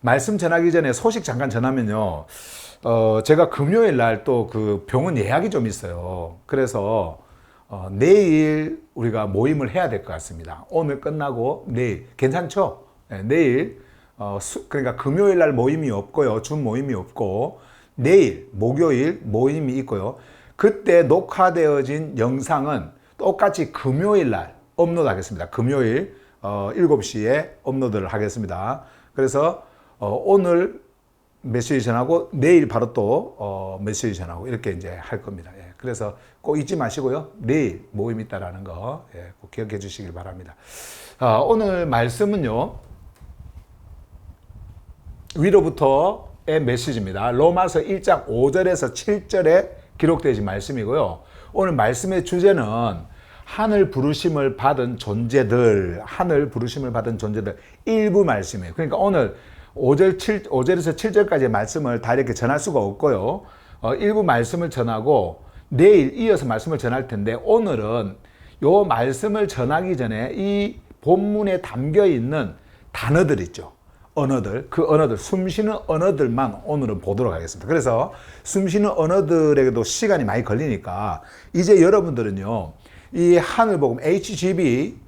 말씀 전하기 전에 소식 잠깐 전하면요. 제가 금요일 날 또 그 병원 예약이 좀 있어요. 그래서 내일 우리가 모임을 해야 될 것 같습니다. 오늘 끝나고 내일. 괜찮죠? 네, 내일. 그러니까 금요일 날 모임이 없고요. 준 모임이 없고, 내일, 목요일 모임이 있고요. 그때 녹화되어진 영상은 똑같이 금요일 날 업로드 하겠습니다. 금요일 7시에 업로드를 하겠습니다. 그래서 오늘 메시지 전하고 내일 바로 또 메시지 전하고 이렇게 이제 할 겁니다. 예, 그래서 꼭 잊지 마시고요. 내일 모임 있다라는 거 꼭 기억해 주시길 바랍니다. 오늘 말씀은요. 위로부터의 메시지입니다. 로마서 1장 5절에서 7절에 기록되어진 말씀이고요. 오늘 말씀의 주제는 하늘 부르심을 받은 존재들, 일부 말씀이에요. 그러니까 오늘 5절에서 7절까지의 말씀을 다 이렇게 전할 수가 없고요. 일부 말씀을 전하고 내일 이어서 말씀을 전할 텐데, 오늘은 요 말씀을 전하기 전에 이 본문에 담겨 있는 단어들 있죠. 언어들, 그 언어들, 숨쉬는 언어들만 오늘은 보도록 하겠습니다. 그래서 숨쉬는 언어들에게도 시간이 많이 걸리니까 이제 여러분들은요, 이 하늘복음 HGB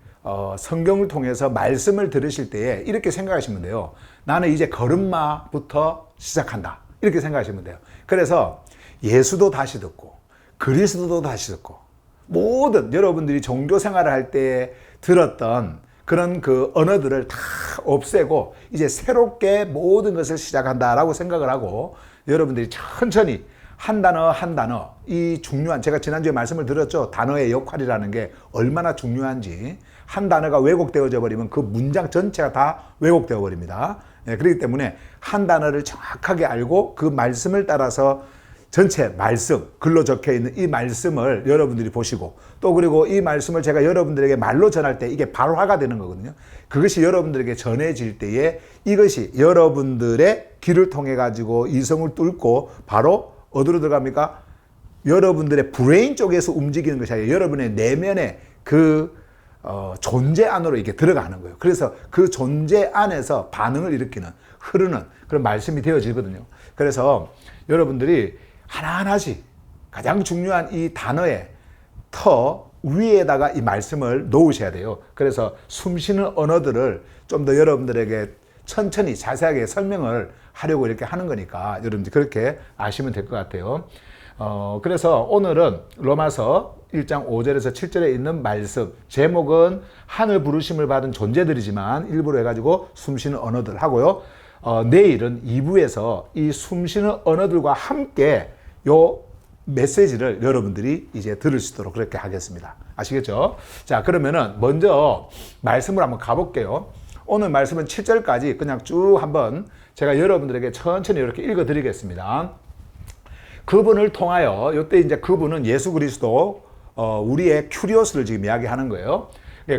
성경을 통해서 말씀을 들으실 때에 이렇게 생각하시면 돼요. 나는 이제 걸음마부터 시작한다. 이렇게 생각하시면 돼요. 그래서 예수도 다시 듣고 그리스도도 다시 듣고 모든 여러분들이 종교 생활을 할 때 들었던 그런 그 언어들을 다 없애고 이제 새롭게 모든 것을 시작한다라고 생각을 하고, 여러분들이 천천히 한 단어 한 단어, 이 중요한, 제가 지난주에 말씀을 드렸죠. 단어의 역할이라는 게 얼마나 중요한지. 한 단어가 왜곡되어져 버리면 그 문장 전체가 다 왜곡되어 버립니다. 그렇기 때문에 한 단어를 정확하게 알고 그 말씀을 따라서 전체 말씀, 글로 적혀 있는 이 말씀을 여러분들이 보시고, 또 그리고 이 말씀을 제가 여러분들에게 말로 전할 때 이게 발화가 되는 거거든요. 그것이 여러분들에게 전해질 때에 이것이 여러분들의 귀를 통해 가지고 이성을 뚫고 바로 어디로 들어갑니까? 여러분들의 브레인 쪽에서 움직이는 것이 아니라 여러분의 내면의 그 존재 안으로 이렇게 들어가는 거예요. 그래서 그 존재 안에서 반응을 일으키는, 흐르는 그런 말씀이 되어지거든요. 그래서 여러분들이 하나하나씩 가장 중요한 이 단어의 터 위에다가 이 말씀을 놓으셔야 돼요. 그래서 숨쉬는 언어들을 좀 더 여러분들에게 천천히 자세하게 설명을 하려고 이렇게 하는 거니까 여러분들 그렇게 아시면 될 것 같아요. 그래서 오늘은 로마서 1장 5절에서 7절에 있는 말씀, 제목은 하늘 부르심을 받은 존재들이지만 일부러 해가지고 숨쉬는 언어들 하고요. 내일은 2부에서 이 숨쉬는 언어들과 함께 요 메시지를 여러분들이 이제 들을 수 있도록 그렇게 하겠습니다. 아시겠죠? 자, 그러면은 먼저 말씀을 한번 가볼게요. 오늘 말씀은 7절까지 그냥 쭉 한번 제가 여러분들에게 천천히 이렇게 읽어 드리겠습니다. 그분을 통하여, 이때 이제 그분은 예수 그리스도, 우리의 큐리오스를 지금 이야기하는 거예요.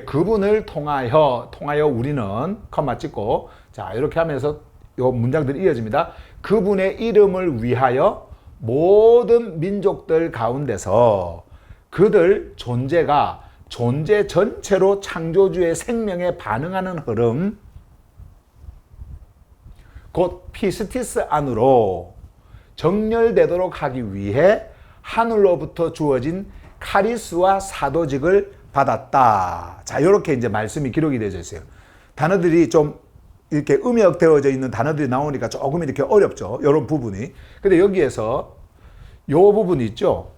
그분을 통하여 우리는, 컴마 찍고, 자, 이렇게 하면서 요 문장들이 이어집니다. 그분의 이름을 위하여 모든 민족들 가운데서 그들 존재가 존재 전체로 창조주의 생명에 반응하는 흐름, 곧 피스티스 안으로 정렬되도록 하기 위해 하늘로부터 주어진 카리스와 사도직을 받았다. 자, 이렇게 이제 말씀이 기록이 되어 있어요. 단어들이 좀 이렇게 음역되어져 있는 단어들이 나오니까 조금 이렇게 어렵죠. 이런 부분이. 근데 여기에서 요 부분이 있죠.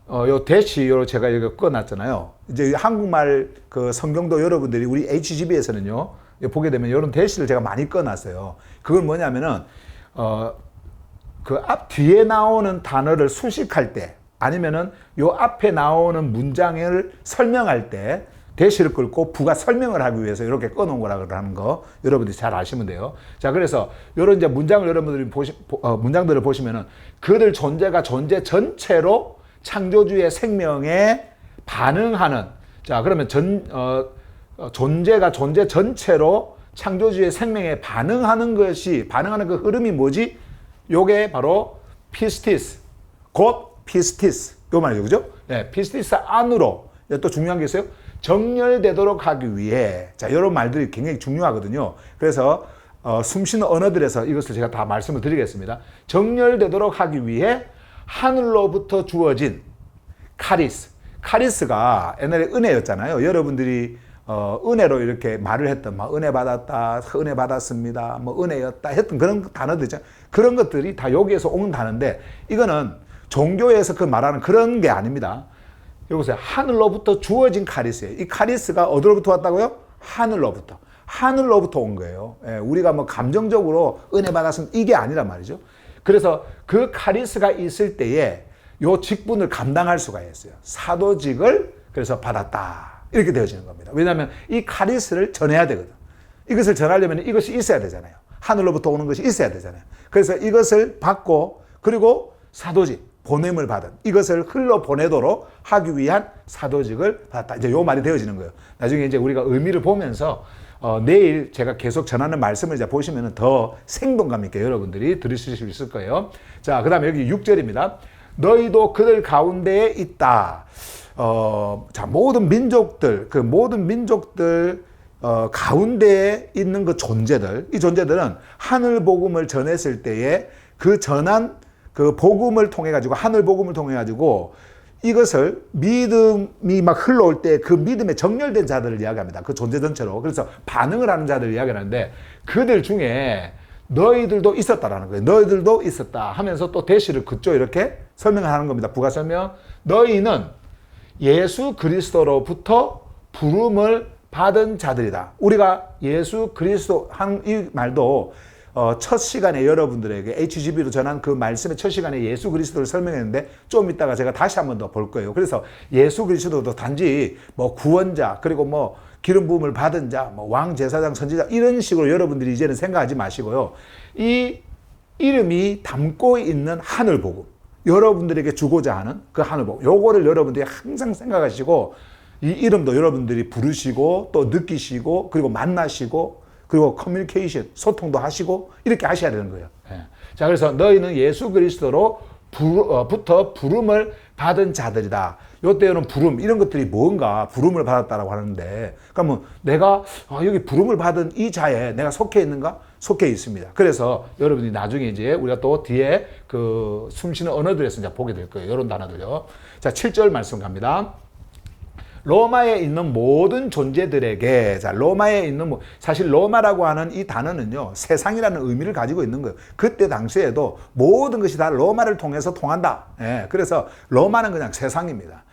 요 대시로 제가 여기 꺼놨잖아요. 이제 한국말 그 성경도 여러분들이 우리 HGB에서는요, 보게 되면 이런 대시를 제가 많이 꺼놨어요. 그건 뭐냐면은, 그 앞 뒤에 나오는 단어를 수식할 때, 아니면은 요 앞에 나오는 문장을 설명할 때 대시를 끌고 부가 설명을 하기 위해서 이렇게 꺼놓은 거라고 하는 거 여러분들이 잘 아시면 돼요. 자, 그래서 이런 이제 문장을 여러분들이 문장들을 보시면은 그들 존재가 존재 전체로 창조주의 생명에 반응하는, 자, 그러면 존재가 존재 전체로 창조주의 생명에 반응하는 그 흐름이 뭐지? 요게 바로 피스티스, 곧 피스티스, 요 말이죠, 그죠? 네, 피스티스 안으로, 또 중요한 게 있어요. 정렬되도록 하기 위해, 자, 이런 말들이 굉장히 중요하거든요. 그래서 숨쉬는 언어들에서 이것을 제가 다 말씀을 드리겠습니다. 정렬되도록 하기 위해 하늘로부터 주어진 카리스. 카리스가 옛날에 은혜였잖아요. 여러분들이 은혜로 이렇게 말을 했던, 막 은혜 받았다, 은혜 받았습니다, 뭐 은혜였다 했던 그런 단어들이죠. 그런 것들이 다 여기에서 온 단어인데, 이거는 종교에서 그 말하는 그런 게 아닙니다. 여기서 하늘로부터 주어진 카리스예요. 이 카리스가 어디로부터 왔다고요? 하늘로부터. 하늘로부터 온 거예요. 예, 우리가 뭐 감정적으로 은혜 받았으면 이게 아니란 말이죠. 그래서 그 카리스가 있을 때에 요 직분을 감당할 수가 있어요. 사도직을 그래서 받았다. 이렇게 되어지는 겁니다. 왜냐하면 이 카리스를 전해야 되거든. 이것을 전하려면 이것이 있어야 되잖아요. 하늘로부터 오는 것이 있어야 되잖아요. 그래서 이것을 받고, 그리고 사도직, 보냄을 받은 이것을 흘러 보내도록 하기 위한 사도직을 받았다. 이제 요 말이 되어지는 거예요. 나중에 이제 우리가 의미를 보면서 내일 제가 계속 전하는 말씀을 이제 보시면 더 생동감 있게 여러분들이 들으실 수 있을 거예요. 자, 그 다음에 여기 6절입니다. 너희도 그들 가운데에 있다. 자, 모든 민족들, 그 모든 민족들 가운데에 있는 그 존재들, 이 존재들은 하늘 복음을 전했을 때에 그 전한 그 복음을 통해 가지고, 하늘 복음을 통해 가지고 이것을 믿음이 막 흘러올 때 그 믿음에 정렬된 자들을 이야기합니다. 그 존재 전체로. 그래서 반응을 하는 자들을 이야기하는데, 그들 중에 너희들도 있었다라는 거예요. 너희들도 있었다 하면서 또 대시를 그쪽 이렇게 설명하는 겁니다. 부가 설명. 너희는 예수 그리스도로부터 부름을 받은 자들이다. 우리가 예수 그리스도 한 이 말도 첫 시간에 여러분들에게 HGB로 전한 그 말씀의 첫 시간에 예수 그리스도를 설명했는데, 좀 이따가 제가 다시 한 번 더 볼 거예요. 그래서 예수 그리스도도 단지 뭐 구원자, 그리고 뭐 기름 부음을 받은 자, 뭐 왕, 제사장, 선지자, 이런 식으로 여러분들이 이제는 생각하지 마시고요. 이 이름이 담고 있는 하늘 복음, 여러분들에게 주고자 하는 그 하늘 복음, 요거를 여러분들이 항상 생각하시고, 이 이름도 여러분들이 부르시고 또 느끼시고, 그리고 만나시고, 그리고 커뮤니케이션, 소통도 하시고, 이렇게 하셔야 되는 거예요. 예. 자, 그래서 너희는 예수 그리스도로부터 부름을 받은 자들이다. 요때는 부름, 이런 것들이 뭔가 부름을 받았다라고 하는데, 그러면 내가 여기 부름을 받은 이 자에 내가 속해 있는가? 속해 있습니다. 그래서 여러분이 나중에 이제 우리가 또 뒤에 그 숨쉬는 언어들에서 이제 보게 될 거예요. 이런 단어들요. 자, 7절 말씀 갑니다. 로마에 있는 모든 존재들에게, 자, 로마에 있는, 사실 로마라고 하는 이 단어는요, 세상이라는 의미를 가지고 있는 거예요. 그때 당시에도 모든 것이 다 로마를 통해서 통한다. 예, 그래서 로마는 그냥 세상입니다.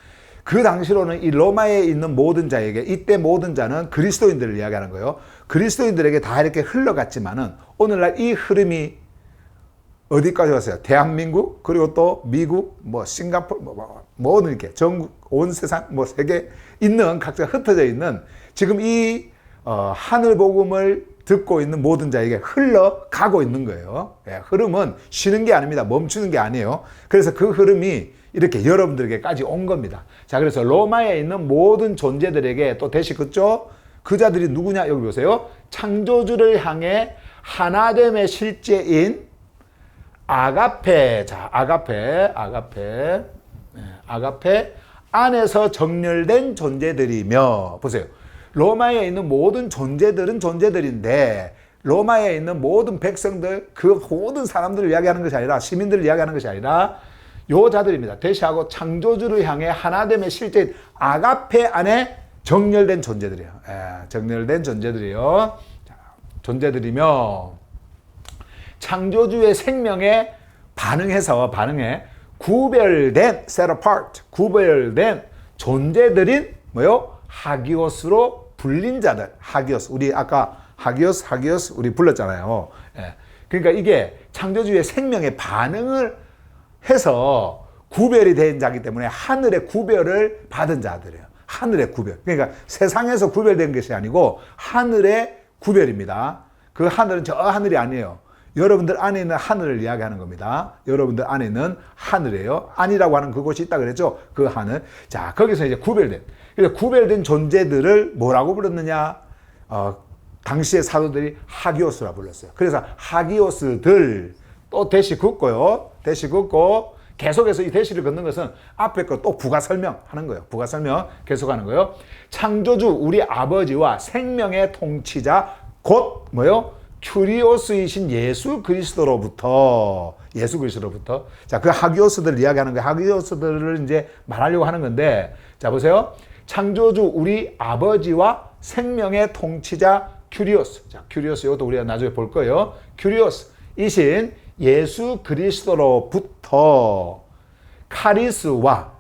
그 당시로는 이 로마에 있는 모든 자에게, 이때 모든 자는 그리스도인들을 이야기하는 거예요. 그리스도인들에게 다 이렇게 흘러갔지만은, 오늘날 이 흐름이 어디까지 왔어요? 대한민국, 그리고 또 미국, 뭐 싱가포르, 모든 이렇게 전국, 온 세상, 뭐 세계 있는 각자 흩어져 있는 지금 이 하늘 복음을 듣고 있는 모든 자에게 흘러가고 있는 거예요. 예, 흐름은 쉬는 게 아닙니다. 멈추는 게 아니에요. 그래서 그 흐름이 이렇게 여러분들에게까지 온 겁니다. 자, 그래서 로마에 있는 모든 존재들에게 또 대시 그쪽 그 자들이 누구냐? 여기 보세요. 창조주를 향해 하나됨의 실제인 아가페, 자, 아가페 안에서 정렬된 존재들이며, 보세요. 로마에 있는 모든 존재들은 존재들인데, 로마에 있는 모든 백성들, 그 모든 사람들을 이야기하는 것이 아니라, 시민들을 이야기하는 것이 아니라, 요 자들입니다. 대시하고 창조주를 향해 하나됨의 실제인 아가페 안에 정렬된 존재들이에요. 예, 정렬된 존재들이요. 자, 존재들이며, 창조주의 생명에 반응해 구별된, set apart, 구별된 존재들인 뭐요? 하기오스로 불린 자들. 하기오스. 우리 아까 하기오스 우리 불렀잖아요. 예. 그러니까 이게 창조주의 생명에 반응을 해서 구별이 된 자이기 때문에 하늘의 구별을 받은 자들이에요. 하늘의 구별. 그러니까 세상에서 구별된 것이 아니고 하늘의 구별입니다. 그 하늘은 저 하늘이 아니에요. 여러분들 안에 있는 하늘을 이야기하는 겁니다. 여러분들 안에 있는 하늘이에요. 안이라고 하는 그곳이 있다 그랬죠. 그 하늘. 자, 거기서 이제 그래서 구별된 존재들을 뭐라고 불렀느냐? 당시의 사도들이 하기오스라 불렀어요. 그래서 하기오스들 또 대시 긋고요. 대시 긋고 계속해서 이 대시를 긋는 것은 앞에 거 또 부가 설명하는 거예요. 부가 설명 계속하는 거예요. 창조주 우리 아버지와 생명의 통치자 곧 뭐요? 큐리오스이신 예수 그리스도로부터. 자, 그 하기오스들을 이야기하는 거예요. 하기오스들을 이제 말하려고 하는 건데, 자, 보세요. 창조주 우리 아버지와 생명의 통치자 큐리오스. 자, 큐리오스 이것도 우리가 나중에 볼 거예요. 큐리오스이신 예수 그리스도로부터 카리스와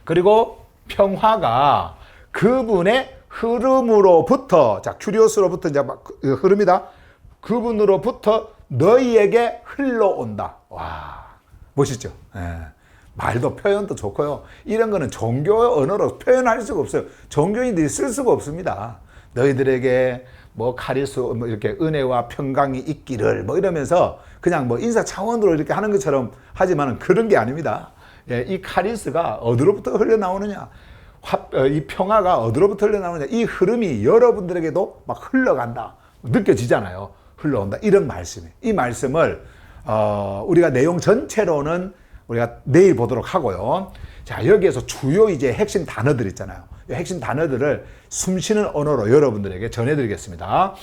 그리고 평화가 그분의 흐름으로부터, 자, 큐리오스로부터 이제 막 흐름이다. 그분으로부터 너희에게 흘러온다. 와, 멋있죠? 예. 말도 표현도 좋고요. 이런 거는 종교의 언어로 표현할 수가 없어요. 종교인들이 쓸 수가 없습니다. 너희들에게 뭐 카리스, 뭐 이렇게 은혜와 평강이 있기를 뭐 이러면서 그냥 뭐 인사 차원으로 이렇게 하는 것처럼 하지만은 그런 게 아닙니다. 예, 이 카리스가 어디로부터 흘러나오느냐? 이 평화가 어디로부터 흘러나오느냐? 이 흐름이 여러분들에게도 막 흘러간다. 느껴지잖아요. 흘러온다. 이런 말씀이에요. 이 말씀을 우리가 내용 전체로는 우리가 내일 보도록 하고요. 자, 여기에서 주요 이제 핵심 단어들 있잖아요. 이 핵심 단어들을 숨쉬는 언어로 여러분들에게 전해드리겠습니다.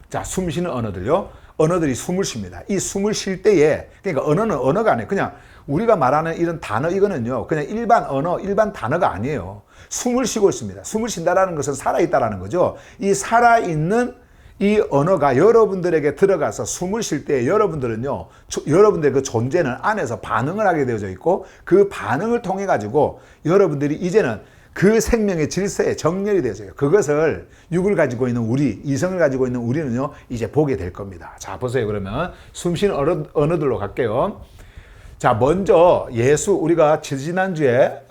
자, 숨쉬는 언어들요. 언어들이 숨을 쉽니다. 이 숨을 쉴 때에, 그러니까 언어는 언어가 아니에요. 그냥 우리가 말하는 이런 단어, 이거는요, 그냥 일반 언어, 일반 단어가 아니에요. 숨을 쉬고 있습니다. 숨을 쉰다라는 것은 살아있다라는 거죠. 이 살아있는 이 언어가 여러분들에게 들어가서 숨을 쉴 때 여러분들은요, 여러분들의 그 존재는 안에서 반응을 하게 되어져 있고, 그 반응을 통해 가지고 여러분들이 이제는 그 생명의 질서에 정렬이 되어져요. 그것을 육을 가지고 있는 우리, 이성을 가지고 있는 우리는요, 이제 보게 될 겁니다. 자, 보세요. 그러면 숨쉬는 언어들로 갈게요. 자, 먼저 예수, 우리가 지난주에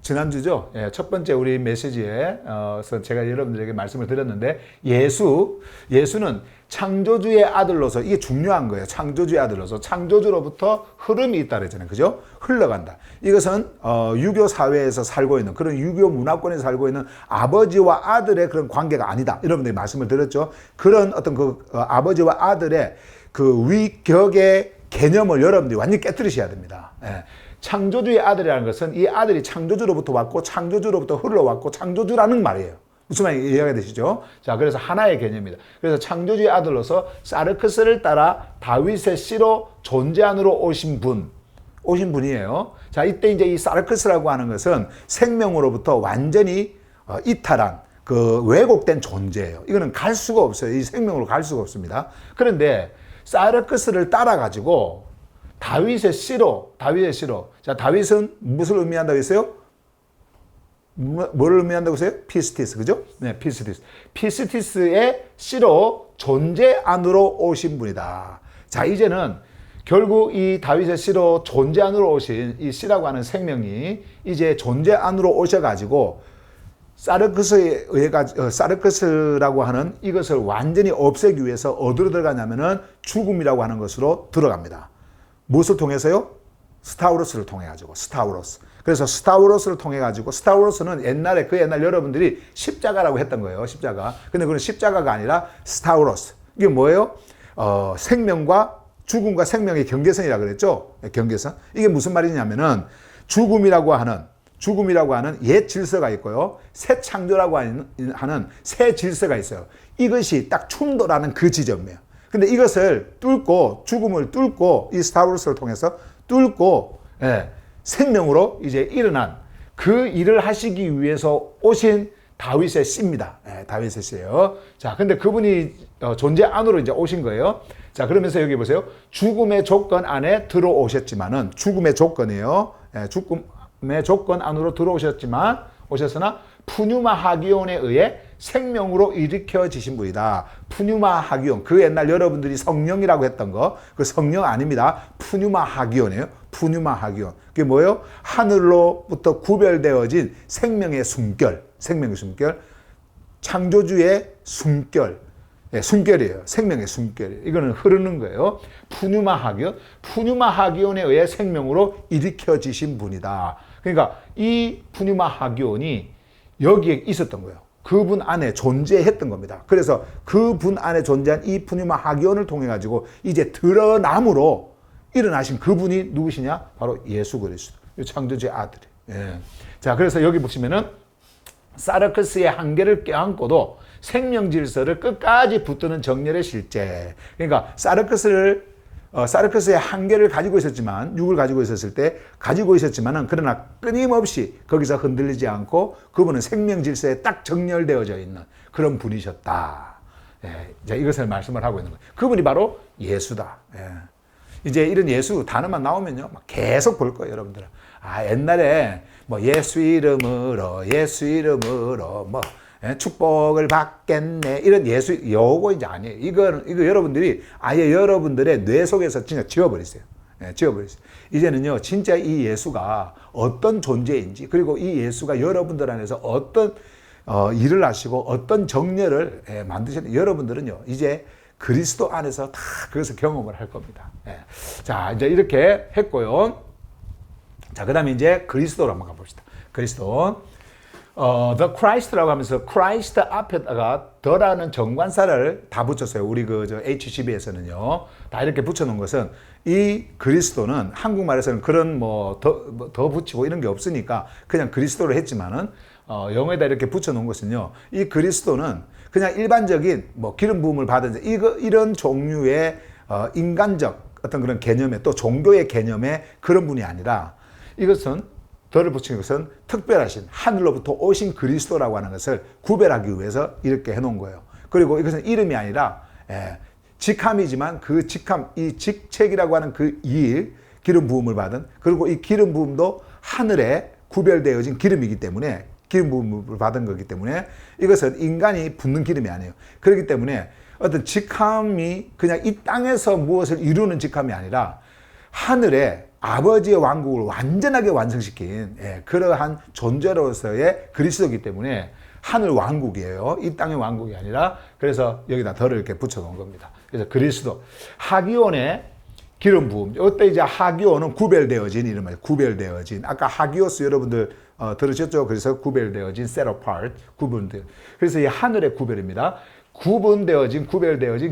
지난주죠. 예, 첫 번째 우리 메시지에서 제가 여러분들에게 말씀을 드렸는데, 예수는 창조주의 아들로서, 이게 중요한 거예요. 창조주의 아들로서 창조주로부터 흐름이 있다 그랬잖아요. 그죠? 흘러간다. 이것은 유교 사회에서 살고 있는, 그런 유교 문화권에서 살고 있는 아버지와 아들의 그런 관계가 아니다. 여러분들이 말씀을 드렸죠. 그런 어떤 그 아버지와 아들의 그 위격의 개념을 여러분들이 완전히 깨뜨리셔야 됩니다. 예. 창조주의 아들이라는 것은 이 아들이 창조주로부터 왔고 창조주로부터 흘러왔고 창조주라는 말이에요. 무슨 말인지 이해가 되시죠? 자, 그래서 하나의 개념입니다. 그래서 창조주의 아들로서 사르크스를 따라 다윗의 씨로 존재 안으로 오신 분이에요. 자, 이때 이제 이 사르크스라고 하는 것은 생명으로부터 완전히 이탈한 그 왜곡된 존재예요. 이거는 갈 수가 없어요. 이 생명으로 갈 수가 없습니다. 그런데 사르크스를 따라 가지고 다윗의 씨로. 자, 다윗은 무엇을 의미한다고 했어요? 뭐를 의미한다고 했어요? 피스티스, 그죠? 네, 피스티스. 피스티스의 씨로 존재 안으로 오신 분이다. 자, 이제는 결국 이 다윗의 씨로 존재 안으로 오신 이 씨라고 하는 생명이 이제 존재 안으로 오셔가지고 사르크스라고 하는 이것을 완전히 없애기 위해서 어디로 들어가냐면은 죽음이라고 하는 것으로 들어갑니다. 무엇을 통해서요? 스타우로스를 통해 가지고, 스타우로스. 그래서 스타우로스를 통해 가지고, 스타우로스는 옛날 여러분들이 십자가라고 했던 거예요. 십자가. 근데 그건 십자가가 아니라 스타우로스. 이게 뭐예요? 생명과 죽음과 생명의 경계선이라고 그랬죠? 경계선. 이게 무슨 말이냐면은 죽음이라고 하는 옛 질서가 있고요. 새 창조라고 하는 새 질서가 있어요. 이것이 딱 충돌하는 그 지점이에요. 근데 이것을 뚫고, 죽음을 뚫고, 이 스타우로스를 통해서 뚫고, 생명으로 이제 일어난 그 일을 하시기 위해서 오신 다윗의 씨입니다. 다윗의 씨예요. 자, 근데 그분이 존재 안으로 이제 오신 거예요. 자, 그러면서 여기 보세요. 죽음의 조건 안에 들어오셨지만은, 죽음의 조건이에요. 죽음의 조건 안으로 오셨으나, 푸뉴마 하기온에 의해 생명으로 일으켜지신 분이다. 푸뉴마 하기온. 그 옛날 여러분들이 성령이라고 했던 거, 그 성령 아닙니다. 푸뉴마 하기온이에요. 푸뉴마 하기온. 그게 뭐예요? 하늘로부터 구별되어진 생명의 숨결. 창조주의 숨결. 숨결이에요. 생명의 숨결. 이거는 흐르는 거예요. 푸뉴마 하기온에 의해 생명으로 일으켜지신 분이다. 그러니까 이 푸뉴마 하기온이 여기에 있었던 거예요. 그분 안에 존재했던 겁니다. 그래서 그분 안에 존재한 이 푸뉴마 하기온을 통해 가지고 이제 드러남으로 일어나신 그분이 누구시냐? 바로 예수 그리스도. 창조주의 아들이. 자, 그래서 여기 보시면은 사르크스의 한계를 껴안고도 생명 질서를 끝까지 붙드는 정렬의 실제. 그러니까 사르크스의 한계를 가지고 있었지만, 육을 가지고 있었을 때 가지고 있었지만은, 그러나 끊임없이 거기서 흔들리지 않고 그분은 생명 질서에 딱 정렬되어져 있는 그런 분이셨다. 예, 이제 이것을 말씀을 하고 있는 거예요. 그분이 바로 예수다. 예. 이제 이런 예수 단어만 나오면요, 막 계속 볼 거예요, 여러분들. 아, 옛날에 뭐 예수 이름으로 뭐 축복을 받겠네, 이런 예수, 요거 이제 아니에요. 이거 여러분들이 아예 여러분들의 뇌 속에서 진짜 지워버리세요. 예, 지워버리세요. 이제는요, 진짜 이 예수가 어떤 존재인지, 그리고 이 예수가 여러분들 안에서 어떤 일을 하시고 어떤 정렬을 만드셨는지, 여러분들은요, 이제 그리스도 안에서 다 그것을 경험을 할 겁니다. 예. 자, 이제 이렇게 했고요. 자, 그 다음에 이제 그리스도로 한번 가봅시다. 그리스도. The Christ라고 하면서 Christ 앞에다가 더라는 정관사를 다 붙였어요. 우리 HCB에서는요. 다 이렇게 붙여놓은 것은, 이 그리스도는 한국말에서는 그런 더 붙이고 이런 게 없으니까 그냥 그리스도를 했지만은, 영어에다 이렇게 붙여놓은 것은요, 이 그리스도는 그냥 일반적인 기름 부음을 받은 이런 종류의 인간적 어떤 그런 개념의, 또 종교의 개념의 그런 분이 아니라, 이것은 더를 붙인 것은 특별하신 하늘로부터 오신 그리스도라고 하는 것을 구별하기 위해서 이렇게 해놓은 거예요. 그리고 이것은 이름이 아니라 직함이지만 그 직함, 이 직책이라고 하는 그 일, 기름 부음을 받은, 그리고 이 기름 부음도 하늘에 구별되어진 기름이기 때문에, 기름 부음을 받은 거기 때문에 이것은 인간이 붓는 기름이 아니에요. 그렇기 때문에 어떤 직함이 그냥 이 땅에서 무엇을 이루는 직함이 아니라 하늘에 아버지의 왕국을 완전하게 완성시킨 그러한 존재로서의 그리스도이기 때문에 하늘 왕국이에요. 이 땅의 왕국이 아니라. 그래서 여기다 덜을 이렇게 붙여놓은 겁니다. 그래서 그리스도. 하기온의 기름 부음. 이때 이제 하기온은 구별되어진 이름이에요. 구별되어진. 아까 하기오스 여러분들 들으셨죠? 그래서 구별되어진, set apart, 구분되어. 그래서 이 하늘의 구별입니다. 구별되어진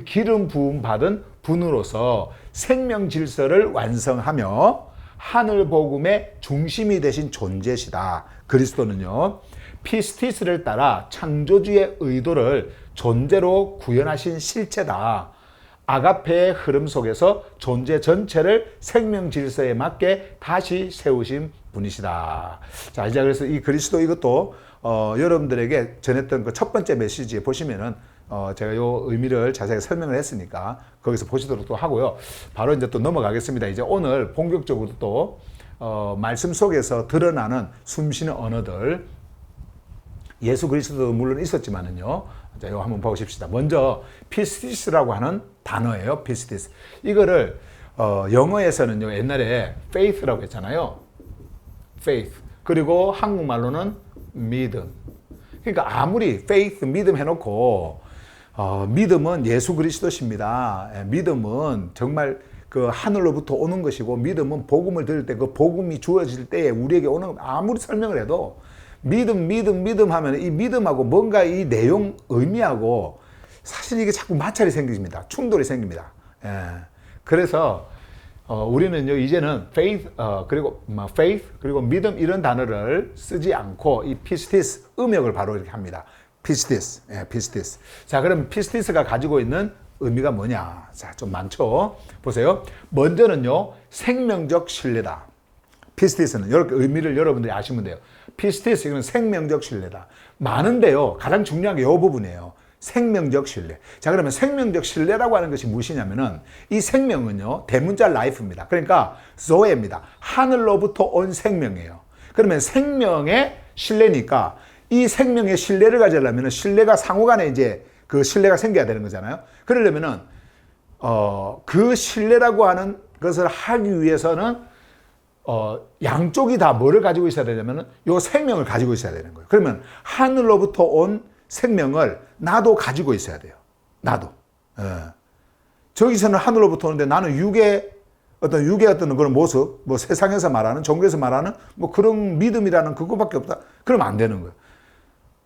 기름 부음 받은 분으로서 생명 질서를 완성하며 하늘 복음의 중심이 되신 존재시다. 그리스도는요, 피스티스를 따라 창조주의 의도를 존재로 구현하신 실체다. 아가페의 흐름 속에서 존재 전체를 생명 질서에 맞게 다시 세우신 분이시다. 자, 이제 그래서 이 그리스도, 이것도 여러분들에게 전했던 그 첫 번째 메시지에 보시면은 제가 요 의미를 자세히 설명을 했으니까 거기서 보시도록 또 하고요. 바로 이제 또 넘어가겠습니다. 이제 오늘 본격적으로 또 말씀 속에서 드러나는 숨쉬는 언어들, 예수 그리스도도 물론 있었지만은요. 자, 이거 한번 보십시다. 먼저 피스티스라고 하는 단어예요. 피스티스. 이거를 영어에서는요, 옛날에 faith라고 했잖아요. faith. 그리고 한국말로는 믿음. 그러니까 아무리 faith, 믿음 해놓고 믿음은 예수 그리스도십니다. 믿음은 정말 그 하늘로부터 오는 것이고, 믿음은 복음을 들을 때 그 복음이 주어질 때에 우리에게 오는, 아무리 설명을 해도 믿음 하면 이 믿음하고 뭔가 이 내용 의미하고 사실 이게 자꾸 마찰이 생깁니다. 충돌이 생깁니다. 예. 그래서 우리는요, 이제는 faith, 그리고 믿음, 이런 단어를 쓰지 않고 이 피스티스, 음역을 바로 이렇게 합니다. 피스티스, 피스티스. 자, 그럼 피스티스가 가지고 있는 의미가 뭐냐? 자, 좀 많죠? 보세요. 먼저는요, 생명적 신뢰다. 피스티스는 이렇게 의미를 여러분들이 아시면 돼요. 피스티스, 이건 생명적 신뢰다. 많은데요, 가장 중요한 게 이 부분이에요. 생명적 신뢰. 자, 그러면 생명적 신뢰라고 하는 것이 무엇이냐면은, 이 생명은요, 대문자 life입니다. 그러니까 zoe입니다. 하늘로부터 온 생명이에요. 그러면 생명의 신뢰니까, 이 생명의 신뢰를 가지려면은 신뢰가 상호간에 이제 그 신뢰가 생겨야 되는 거잖아요. 그러려면은 그 신뢰라고 하는 것을 하기 위해서는 양쪽이 다 뭐를 가지고 있어야 되냐면은 요 생명을 가지고 있어야 되는 거예요. 그러면 하늘로부터 온 생명을 나도 가지고 있어야 돼요. 나도. 저기서는 하늘로부터 오는데 나는 육의 어떤 그런 모습, 세상에서 말하는, 종교에서 말하는 그런 믿음이라는 그거밖에 없다. 그러면 안 되는 거예요.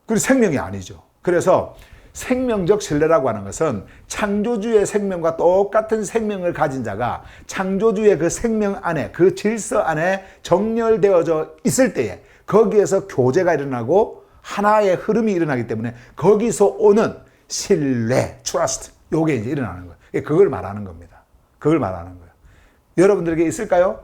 그리고 생명이 아니죠. 그래서 생명적 신뢰라고 하는 것은 창조주의 생명과 똑같은 생명을 가진 자가 창조주의 그 생명 안에, 그 질서 안에 정렬되어져 있을 때에 거기에서 교제가 일어나고 하나의 흐름이 일어나기 때문에 거기서 오는 신뢰, trust, 요게 이제 일어나는 거예요. 그걸 말하는 겁니다. 그걸 말하는 거예요. 여러분들에게 있을까요?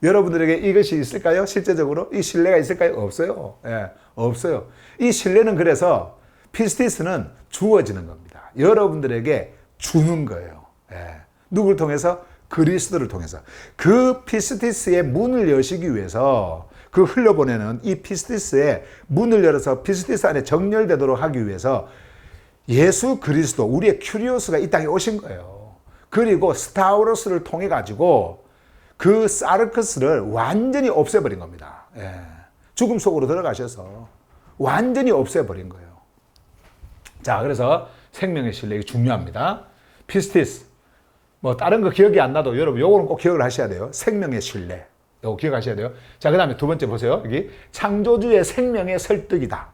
여러분들에게 이것이 있을까요? 실제적으로 이 신뢰가 있을까요? 없어요. 예, 없어요. 이 신뢰는 그래서 피스티스는 주어지는 겁니다. 여러분들에게 주는 거예요. 예. 누굴 통해서? 그리스도를 통해서. 그 피스티스의 문을 여시기 위해서 그 흘려보내는 이 피스티스의 문을 열어서 피스티스 안에 정렬되도록 하기 위해서 예수 그리스도, 우리의 큐리오스가 이 땅에 오신 거예요. 그리고 스타우로스를 통해 가지고 그 사르크스를 완전히 없애버린 겁니다. 예. 죽음 속으로 들어가셔서 완전히 없애버린 거예요. 자, 그래서 생명의 신뢰가 중요합니다. 피스티스. 뭐 다른 거 기억이 안 나도 여러분 요거는 꼭 기억을 하셔야 돼요. 생명의 신뢰. 요거 기억하셔야 돼요. 자, 그 다음에 두 번째 보세요. 여기 창조주의 생명의 설득이다.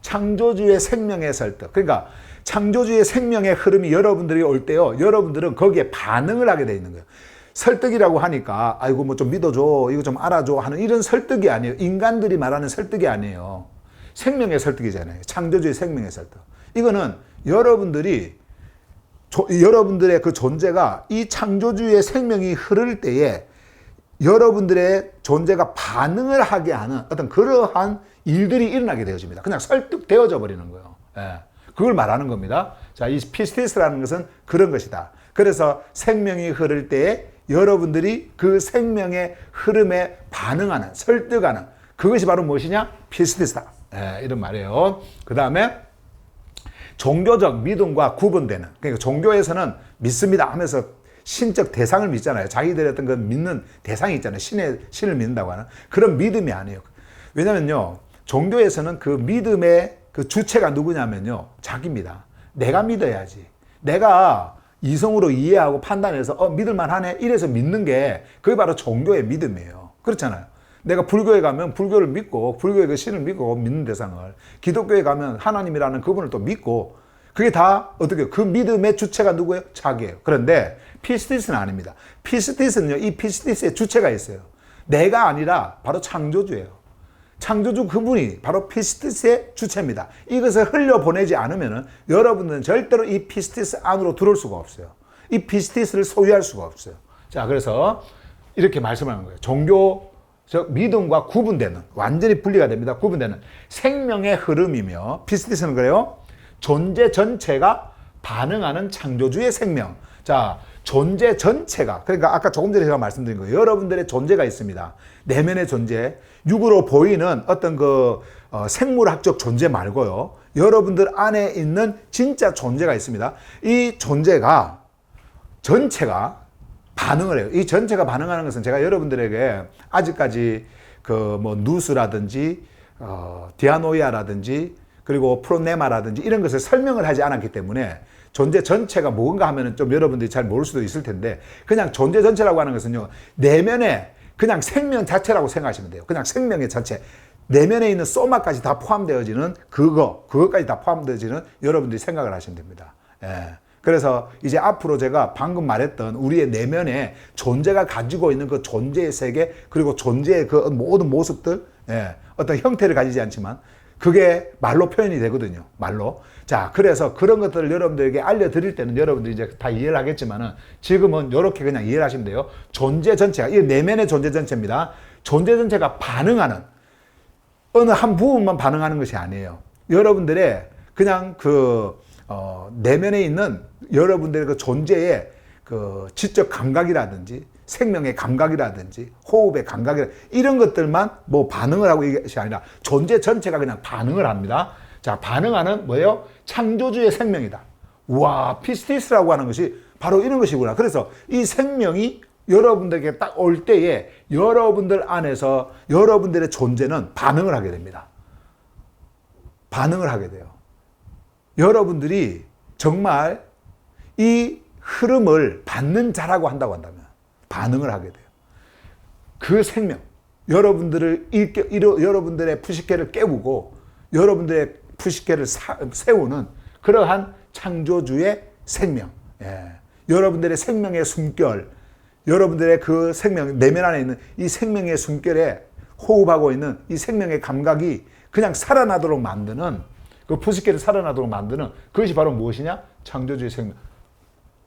창조주의 생명의 설득. 그러니까 창조주의 생명의 흐름이 여러분들이 올 때요. 여러분들은 거기에 반응을 하게 돼 있는 거예요. 설득이라고 하니까 아이고 뭐 좀 믿어줘, 이거 좀 알아줘 하는 이런 설득이 아니에요. 인간들이 말하는 설득이 아니에요. 생명의 설득이잖아요. 창조주의 생명의 설득. 이거는 여러분들의 그 존재가 이 창조주의 생명이 흐를 때에 여러분들의 존재가 반응을 하게 하는 어떤 그러한 일들이 일어나게 되어집니다. 그냥 설득되어져 버리는 거예요. 예. 그걸 말하는 겁니다. 자, 이 피스티스라는 것은 그런 것이다. 그래서 생명이 흐를 때에 여러분들이 그 생명의 흐름에 반응하는, 설득하는 그것이 바로 무엇이냐? 피스티스다. 예, 이런 말이에요. 그 다음에 종교적 믿음과 구분되는, 그러니까 종교에서는 믿습니다 하면서 신적 대상을 믿잖아요. 자기들의 어떤 그 믿는 대상이 있잖아요. 신을 믿는다고 하는 그런 믿음이 아니에요. 왜냐면요, 종교에서는 그 믿음의 그 주체가 누구냐면요, 자기입니다. 내가 믿어야지. 내가 이성으로 이해하고 판단해서 믿을만 하네 이래서 믿는 게 그게 바로 종교의 믿음이에요. 그렇잖아요. 내가 불교에 가면 불교를 믿고 불교의 그 신을 믿고 믿는 대상을, 기독교에 가면 하나님이라는 그분을 또 믿고, 그게 다 어떻게 그 믿음의 주체가 누구예요? 자기예요. 그런데 피스티스는 아닙니다. 피스티스는요, 이 피스티스의 주체가 있어요. 내가 아니라 바로 창조주예요. 창조주 그분이 바로 피스티스의 주체입니다. 이것을 흘려보내지 않으면 여러분들은 절대로 이 피스티스 안으로 들어올 수가 없어요. 이 피스티스를 소유할 수가 없어요. 자, 그래서 이렇게 말씀하는 거예요. 종교적 믿음과 구분되는, 완전히 분리가 됩니다. 구분되는 생명의 흐름이며, 피스티스는 그래요. 존재 전체가 반응하는 창조주의 생명. 자, 존재 전체가, 그러니까 아까 조금 전에 제가 말씀드린 거예요. 여러분들의 존재가 있습니다. 내면의 존재, 육으로 보이는 어떤 그 생물학적 존재 말고요. 여러분들 안에 있는 진짜 존재가 있습니다. 이 존재가 전체가 반응을 해요. 이 전체가 반응하는 것은 제가 여러분들에게 아직까지 그 뭐 누스라든지 디아노이아라든지 그리고 프로네마라든지 이런 것을 설명을 하지 않았기 때문에 존재 전체가 뭔가 하면은 좀 여러분들이 잘 모를 수도 있을 텐데, 그냥 존재 전체라고 하는 것은요, 내면에 그냥 생명 자체라고 생각하시면 돼요. 그냥 생명의 자체. 내면에 있는 소마까지 다 포함되어지는 그것까지 다 포함되어지는 여러분들이 생각을 하시면 됩니다. 예. 그래서 이제 앞으로 제가 방금 말했던 우리의 내면에 존재가 가지고 있는 그 존재의 세계, 그리고 존재의 그 모든 모습들, 예. 어떤 형태를 가지지 않지만 그게 말로 표현이 되거든요. 말로. 자, 그래서 그런 것들을 여러분들에게 알려드릴 때는 여러분들이 이제 다 이해를 하겠지만은 지금은 이렇게 그냥 이해를 하시면 돼요. 존재 전체가, 이 내면의 존재 전체입니다. 존재 전체가 반응하는, 어느 한 부분만 반응하는 것이 아니에요. 여러분들의 그냥 내면에 있는 여러분들의 그 존재의 그 지적 감각이라든지 생명의 감각이라든지 호흡의 감각이라든지 이런 것들만 뭐 반응을 하고 이것이 아니라 존재 전체가 그냥 반응을 합니다. 자, 반응하는 뭐예요? 창조주의 생명이다. 와, 피스티스라고 하는 것이 바로 이런 것이구나. 그래서 이 생명이 여러분들에게 딱 올 때에 여러분들 안에서 여러분들의 존재는 반응을 하게 됩니다. 반응을 하게 돼요. 여러분들이 정말 이 흐름을 받는 자라고 한다고 한다면 반응을 하게 돼요. 그 생명, 여러분들의 푸시케를 깨우고 여러분들의 푸시케를 세우는 그러한 창조주의 생명, 예. 여러분들의 생명의 숨결, 여러분들의 그 생명, 내면 안에 있는 이 생명의 숨결에 호흡하고 있는 이 생명의 감각이 그냥 살아나도록 만드는, 그 푸시켓을 살아나도록 만드는 그것이 바로 무엇이냐? 창조주의 생명.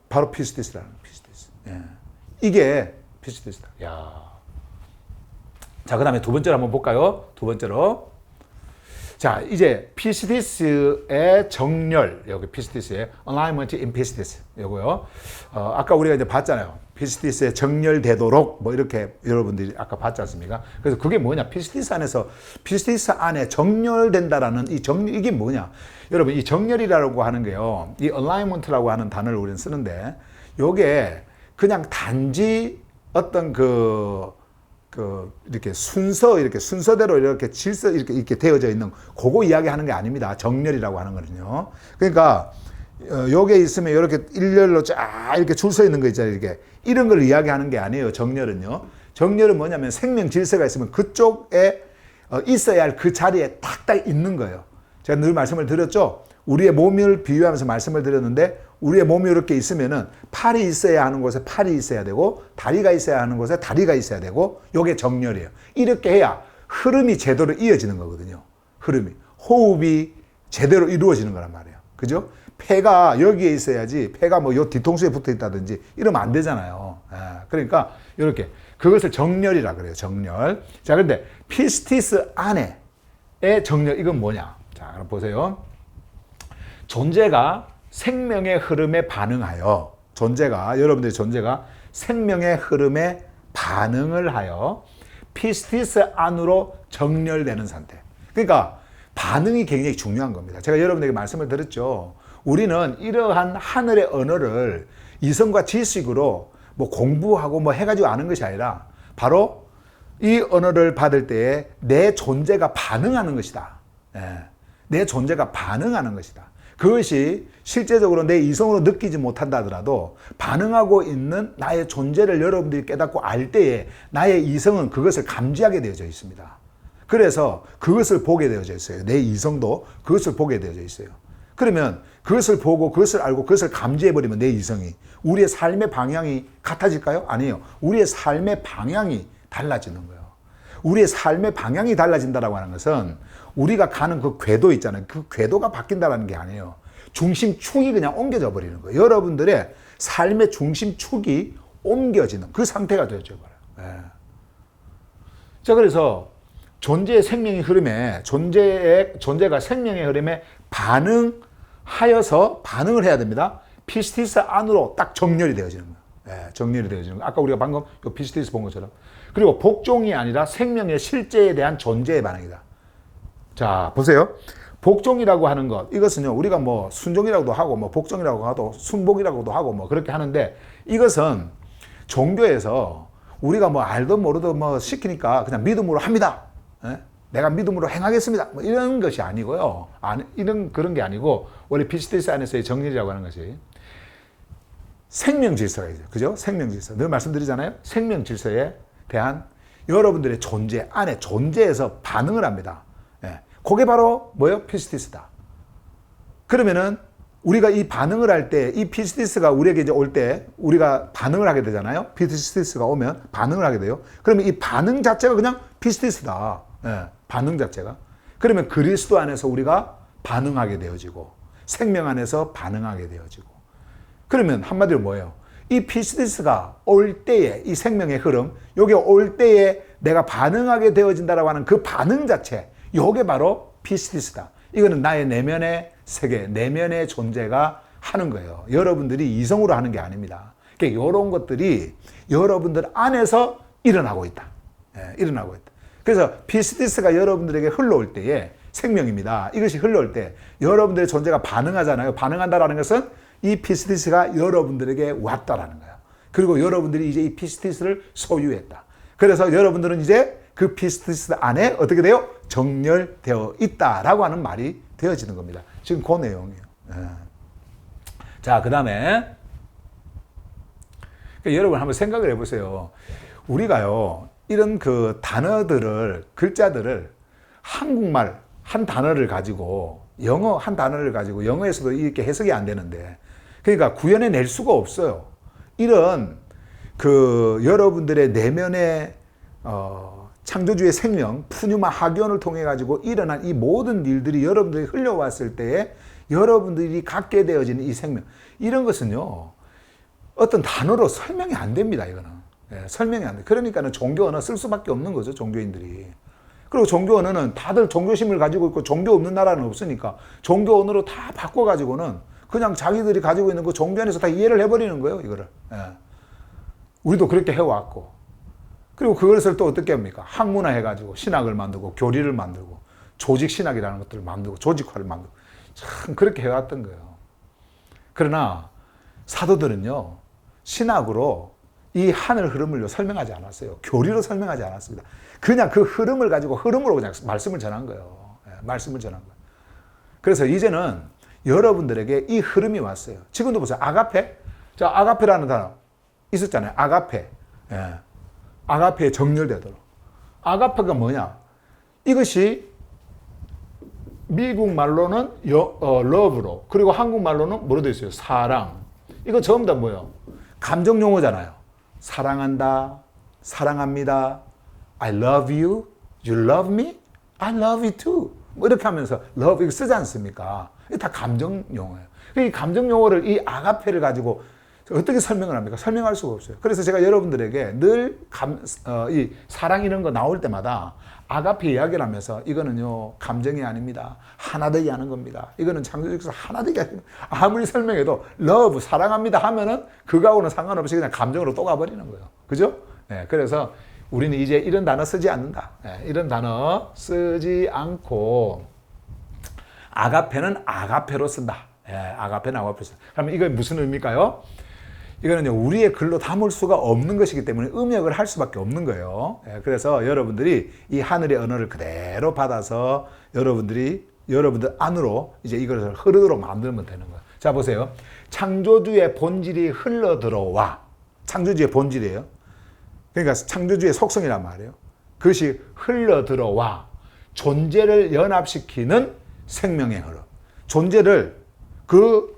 바로 피스티스라는 거예요. 피스티스. 예. 이게 피스티스다. 야. 자, 그 다음에 두 번째로 한번 볼까요? 두 번째로. 자, 이제 피스티스의 정렬, 여기 피스티스의 alignment in pistis, 요거요. 아까 우리가 이제 봤잖아요. 피스티스의 정렬되도록, 뭐 이렇게 여러분들이 아까 봤지 않습니까? 그래서 그게 뭐냐? 피스티스 안에 정렬된다라는 이게 뭐냐? 여러분, 이 정렬이라고 하는 게요. 이 alignment라고 하는 단어를 우리는 쓰는데, 요게 그냥 단지 어떤 이렇게 순서대로 이렇게 질서 이렇게 되어져 있는 그거 이야기하는 게 아닙니다. 정렬이라고 하는 거는요. 그러니까 요게 있으면 이렇게 일렬로 쫙 이렇게 줄 서 있는 거 있잖아요. 이렇게 이런 걸 이야기하는 게 아니에요. 정렬은요. 정렬은 뭐냐면 생명 질서가 있으면 그쪽에 있어야 할 그 자리에 딱딱 있는 거예요. 제가 늘 말씀을 드렸죠. 우리의 몸을 비유하면서 말씀을 드렸는데, 우리의 몸이 이렇게 있으면은 팔이 있어야 하는 곳에 팔이 있어야 되고, 다리가 있어야 하는 곳에 다리가 있어야 되고, 요게 정렬이에요. 이렇게 해야 흐름이 제대로 이어지는 거거든요. 흐름이. 호흡이 제대로 이루어지는 거란 말이에요. 그죠? 폐가 여기에 있어야지, 폐가 뭐 요 뒤통수에 붙어 있다든지 이러면 안 되잖아요. 그러니까 이렇게 그것을 정렬이라 그래요. 정렬. 자, 그런데 피스티스 안에의 정렬, 이건 뭐냐? 자, 그럼 보세요. 존재가 생명의 흐름에 반응하여, 여러분들의 존재가 생명의 흐름에 반응을 하여 피스티스 안으로 정렬되는 상태. 그러니까 반응이 굉장히 중요한 겁니다. 제가 여러분에게 말씀을 드렸죠. 우리는 이러한 하늘의 언어를 이성과 지식으로 뭐 공부하고 뭐 해가지고 아는 것이 아니라 바로 이 언어를 받을 때에 내 존재가 반응하는 것이다. 내 존재가 반응하는 것이다. 그것이 실제적으로 내 이성으로 느끼지 못한다 하더라도 반응하고 있는 나의 존재를 여러분들이 깨닫고 알 때에 나의 이성은 그것을 감지하게 되어져 있습니다. 그래서 그것을 보게 되어져 있어요. 내 이성도 그것을 보게 되어져 있어요. 그러면 그것을 보고 그것을 알고 그것을 감지해버리면 내 이성이 우리의 삶의 방향이 같아질까요? 아니에요. 우리의 삶의 방향이 달라지는 거예요. 우리의 삶의 방향이 달라진다라고 하는 것은 우리가 가는 그 궤도 있잖아요. 그 궤도가 바뀐다는 게 아니에요. 중심축이 그냥 옮겨져 버리는 거예요. 여러분들의 삶의 중심축이 옮겨지는 그 상태가 되어져 버려요. 자, 그래서 존재의 생명의 흐름에, 존재가 생명의 흐름에 반응을 해야 됩니다. 피스티스 안으로 딱 정렬이 되어지는 거예요. 정렬이 되어지는 거예요. 아까 우리가 방금 요 피스티스 본 것처럼. 그리고 복종이 아니라 생명의 실제에 대한 존재의 반응이다. 자, 보세요. 복종이라고 하는 것, 이것은요, 우리가 뭐 순종이라고도 하고, 뭐 복종이라고 하고, 순복이라고도 하고, 뭐 그렇게 하는데, 이것은 종교에서 우리가 뭐 알든 모르든 뭐 시키니까 그냥 믿음으로 합니다. 내가 믿음으로 행하겠습니다. 뭐 이런 것이 아니고요. 그런 게 아니고, 원래 피스티스 안에서의 정렬이라고 하는 것이 생명 질서가 있어요. 그죠? 생명 질서. 늘 말씀드리잖아요. 생명 질서에 대한 여러분들의 존재 안에, 존재에서 반응을 합니다. 그게 바로 뭐예요? 피스티스다. 그러면은 우리가 이 반응을 할 때, 이 피스티스가 우리에게 이제 올 때 우리가 반응을 하게 되잖아요. 피스티스가 오면 반응을 하게 돼요. 그러면 이 반응 자체가 그냥 피스티스다. 반응 자체가. 그러면 그리스도 안에서 우리가 반응하게 되어지고, 생명 안에서 반응하게 되어지고. 그러면 한마디로 뭐예요? 이 피스티스가 올 때에, 이 생명의 흐름, 여기 올 때에 내가 반응하게 되어진다라고 하는 그 반응 자체, 이게 바로 피스티스다. 이거는 나의 내면의 세계, 내면의 존재가 하는 거예요. 여러분들이 이성으로 하는 게 아닙니다. 그러니까 이런 것들이 여러분들 안에서 일어나고 있다. 일어나고 있다. 그래서 피스티스가 여러분들에게 흘러올 때에 생명입니다. 이것이 흘러올 때 여러분들의 존재가 반응하잖아요. 반응한다라는 것은 이 피스티스가 여러분들에게 왔다라는 거예요. 그리고 여러분들이 이제 이 피스티스를 소유했다. 그래서 여러분들은 이제 그 피스티스 안에 어떻게 돼요? 정렬되어 있다라고 하는 말이 되어지는 겁니다. 지금 그 내용이에요. 자, 그 다음에 여러분 한번 생각을 해보세요. 우리가요, 이런 그 단어들을, 글자들을 한국말 한 단어를 가지고, 영어 한 단어를 가지고 영어에서도 이렇게 해석이 안 되는데, 그러니까 구현해낼 수가 없어요. 이런 그 여러분들의 내면의 창조주의 생명, 푸뉴마 하기온을 통해 가지고 일어난 이 모든 일들이 여러분들이 흘려왔을 때에 여러분들이 갖게 되어지는 이 생명, 이런 것은요, 어떤 단어로 설명이 안 됩니다, 이거는. 설명이 안 돼. 그러니까는 종교 언어 쓸 수밖에 없는 거죠, 종교인들이. 그리고 종교 언어는 다들 종교심을 가지고 있고 종교 없는 나라는 없으니까 종교 언어로 다 바꿔가지고는 그냥 자기들이 가지고 있는 그 종교 안에서 다 이해를 해버리는 거예요, 이거를. 우리도 그렇게 해왔고. 그리고 그것을 또 어떻게 합니까? 학문화 해가지고 신학을 만들고 교리를 만들고 조직 신학이라는 것들을 만들고 조직화를 만들고 참 그렇게 해왔던 거예요. 그러나 사도들은요, 신학으로 이 하늘 흐름을 설명하지 않았어요. 교리로 설명하지 않았습니다. 그냥 그 흐름을 가지고 흐름으로 그냥 말씀을 전한 거예요. 말씀을 전한 거예요. 그래서 이제는 여러분들에게 이 흐름이 왔어요. 지금도 보세요. 아가페? 자, 아가페라는 단어 있었잖아요. 아가페. 아가페에 정렬되도록. 아가페가 뭐냐? 이것이 미국 말로는 러브로, 그리고 한국 말로는 뭐로 되어 있어요? 사랑. 이거 전부 다 뭐예요? 감정 용어잖아요. 사랑한다, 사랑합니다, I love you, you love me, I love you too. 뭐 이렇게 하면서 love 이거 쓰지 않습니까? 이게 다 감정 용어예요. 이 감정 용어를, 이 아가페를 가지고 어떻게 설명을 합니까? 설명할 수가 없어요. 그래서 제가 여러분들에게 늘 이 사랑 이런 거 나올 때마다 아가페 이야기를 하면서 이거는요, 감정이 아닙니다. 하나되게 하는 겁니다. 이거는 창조주께서 하나되게 하는 겁니다. 아무리 설명해도 love, 사랑합니다 하면은 그거하고는 상관없이 그냥 감정으로 또 가버리는 거예요. 그죠? 그래서 우리는 이제 이런 단어 쓰지 않는다. 이런 단어 쓰지 않고 아가페는 아가페로 쓴다. 아가페는 아가페로 쓴다. 그러면 이거 무슨 의미일까요? 이거는 우리의 글로 담을 수가 없는 것이기 때문에 음역을 할 수밖에 없는 거예요. 그래서 여러분들이 이 하늘의 언어를 그대로 받아서 여러분들 안으로 이제 이것을 흐르도록 만들면 되는 거예요. 자, 보세요. 창조주의 본질이 흘러 들어와. 창조주의 본질이에요. 그러니까 창조주의 속성이란 말이에요. 그것이 흘러 들어와 존재를 연합시키는 생명의 흐름. 존재를 그